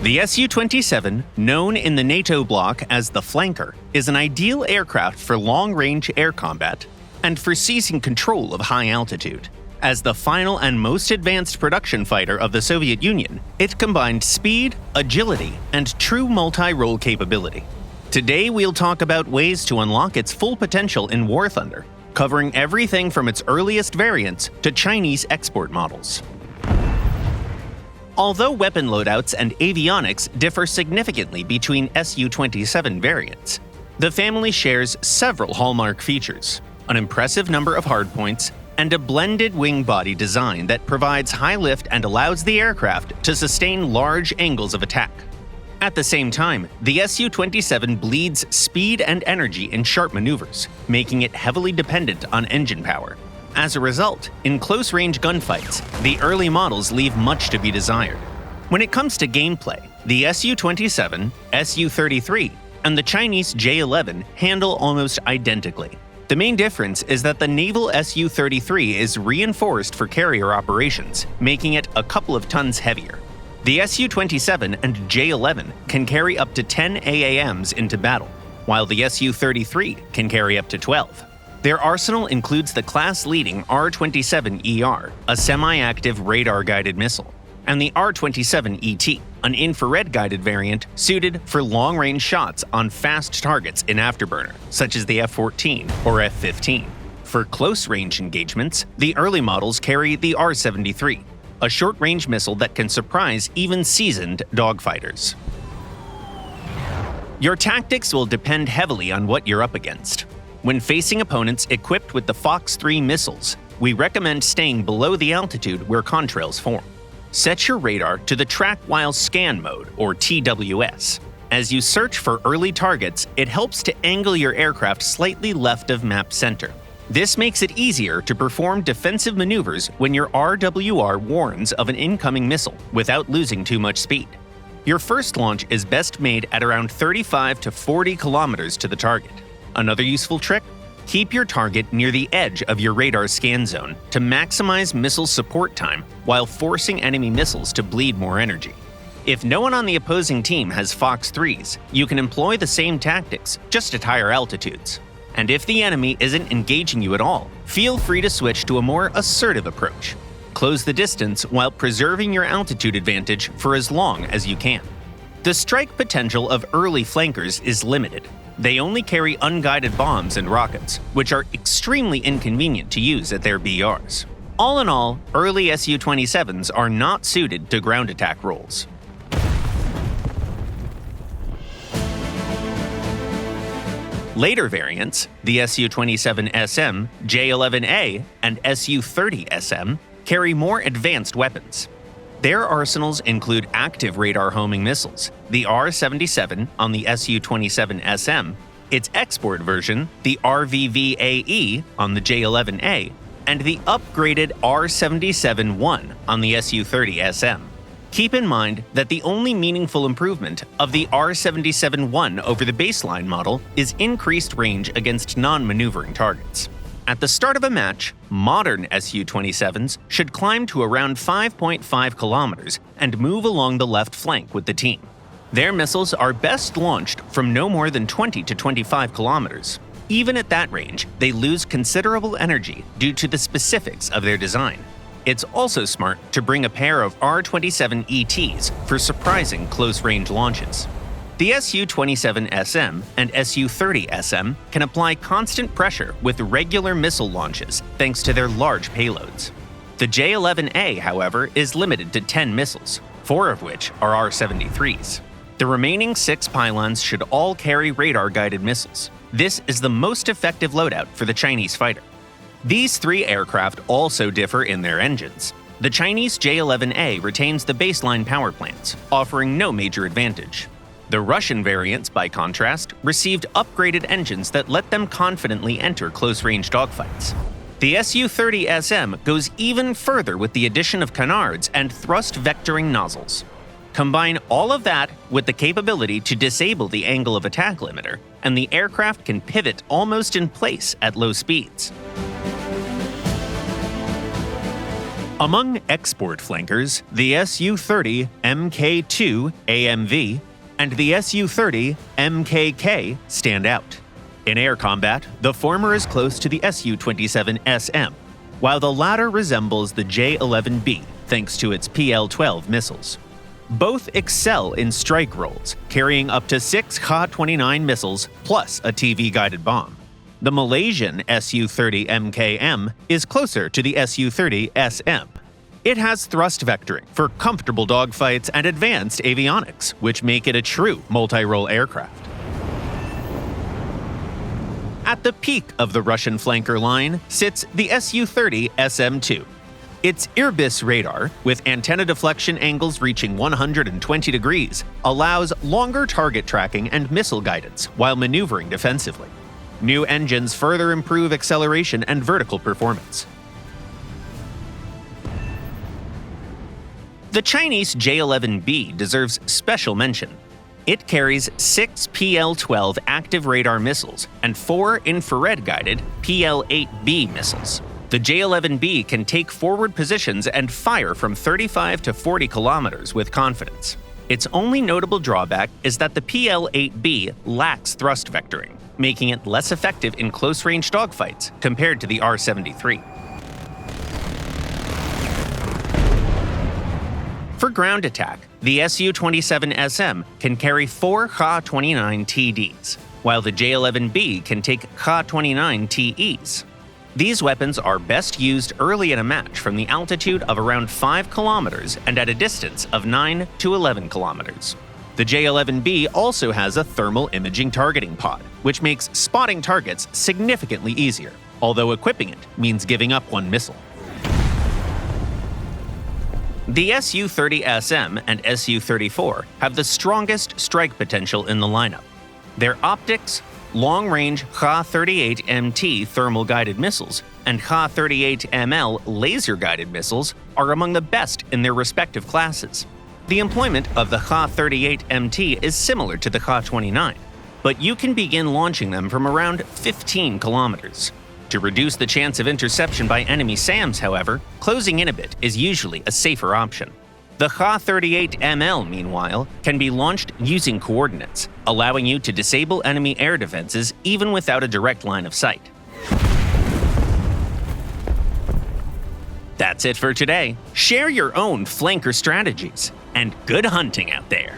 The Su-27, known in the NATO bloc as the flanker, is an ideal aircraft for long-range air combat and for seizing control of high altitude. As the final and most advanced production fighter of the Soviet Union, it combined speed, agility, and true multi-role capability. Today we'll talk about ways to unlock its full potential in War Thunder, covering everything from its earliest variants to Chinese export models. Although weapon loadouts and avionics differ significantly between Su-27 variants, the family shares several hallmark features, an impressive number of hardpoints, and a blended wing body design that provides high lift and allows the aircraft to sustain large angles of attack. At the same time, the Su-27 bleeds speed and energy in sharp maneuvers, making it heavily dependent on engine power. As a result, in close-range gunfights, the early models leave much to be desired. When it comes to gameplay, the Su-27, Su-33, and the Chinese J-11 handle almost identically. The main difference is that the naval Su-33 is reinforced for carrier operations, making it a couple of tons heavier. The Su-27 and J-11 can carry up to 10 AAMs into battle, while the Su-33 can carry up to 12. Their arsenal includes the class-leading R-27ER, a semi-active radar-guided missile, and the R-27ET, an infrared-guided variant suited for long-range shots on fast targets in afterburner, such as the F-14 or F-15. For close-range engagements, the early models carry the R-73, a short-range missile that can surprise even seasoned dogfighters. Your tactics will depend heavily on what you're up against. When facing opponents equipped with the Fox 3 missiles, we recommend staying below the altitude where contrails form. Set your radar to the Track While Scan mode, or TWS. As you search for early targets, it helps to angle your aircraft slightly left of map center. This makes it easier to perform defensive maneuvers when your RWR warns of an incoming missile without losing too much speed. Your first launch is best made at around 35 to 40 kilometers to the target. Another useful trick? Keep your target near the edge of your radar scan zone to maximize missile support time while forcing enemy missiles to bleed more energy. If no one on the opposing team has Fox 3s, you can employ the same tactics, just at higher altitudes. And if the enemy isn't engaging you at all, feel free to switch to a more assertive approach. Close the distance while preserving your altitude advantage for as long as you can. The strike potential of early flankers is limited. They only carry unguided bombs and rockets, which are extremely inconvenient to use at their BRs. All in all, early Su-27s are not suited to ground attack roles. Later variants, the Su-27SM, J-11A, and Su-30SM, carry more advanced weapons. Their arsenals include active radar homing missiles, the R-77 on the Su-27SM, its export version, the RVVAE on the J-11A, and the upgraded R-77-1 on the Su-30SM. Keep in mind that the only meaningful improvement of the R-77-1 over the baseline model is increased range against non-maneuvering targets. At the start of a match, modern Su-27s should climb to around 5.5 kilometers and move along the left flank with the team. Their missiles are best launched from no more than 20 to 25 kilometers. Even at that range, they lose considerable energy due to the specifics of their design. It's also smart to bring a pair of R-27ETs for surprising close-range launches. The Su-27SM and Su-30SM can apply constant pressure with regular missile launches thanks to their large payloads. The J-11A, however, is limited to 10 missiles, 4 of which are R-73s. The remaining 6 pylons should all carry radar-guided missiles. This is the most effective loadout for the Chinese fighter. These 3 aircraft also differ in their engines. The Chinese J-11A retains the baseline power plants, offering no major advantage. The Russian variants, by contrast, received upgraded engines that let them confidently enter close-range dogfights. The Su-30SM goes even further with the addition of canards and thrust vectoring nozzles. Combine all of that with the capability to disable the angle of attack limiter, and the aircraft can pivot almost in place at low speeds. Among export flankers, the Su-30 Mk2 AMV and the Su-30 MKK stand out. In air combat, the former is close to the Su-27 SM, while the latter resembles the J-11B thanks to its PL-12 missiles. Both excel in strike roles, carrying up to 6 Ka-29 missiles plus a TV-guided bomb. The Malaysian Su-30 MKM is closer to the Su-30 SM. It has thrust vectoring for comfortable dogfights and advanced avionics, which make it a true multirole aircraft. At the peak of the Russian flanker line sits the Su-30 SM-2. Its Irbis radar, with antenna deflection angles reaching 120 degrees, allows longer target tracking and missile guidance while maneuvering defensively. New engines further improve acceleration and vertical performance. The Chinese J-11B deserves special mention. It carries 6 PL-12 active radar missiles and 4 infrared-guided PL-8B missiles. The J-11B can take forward positions and fire from 35 to 40 kilometers with confidence. Its only notable drawback is that the PL-8B lacks thrust vectoring, making it less effective in close-range dogfights compared to the R-73. For ground attack, the Su-27 SM can carry 4 Ka-29 TDs, while the J-11B can take Ka-29 TEs. These weapons are best used early in a match from the altitude of around 5 kilometers and at a distance of 9 to 11 kilometers. The J-11B also has a thermal imaging targeting pod, which makes spotting targets significantly easier, although equipping it means giving up one missile. The Su-30 SM and Su-34 have the strongest strike potential in the lineup. Their optics, long-range Ka-38MT thermal-guided missiles, and Ka-38ML laser-guided missiles are among the best in their respective classes. The employment of the Ka-38MT is similar to the Ka-29, but you can begin launching them from around 15 kilometers. To reduce the chance of interception by enemy SAMs, however, closing in a bit is usually a safer option. The Ka-38ML, meanwhile, can be launched using coordinates, allowing you to disable enemy air defenses even without a direct line of sight. That's it for today. Share your own flanker strategies, and good hunting out there!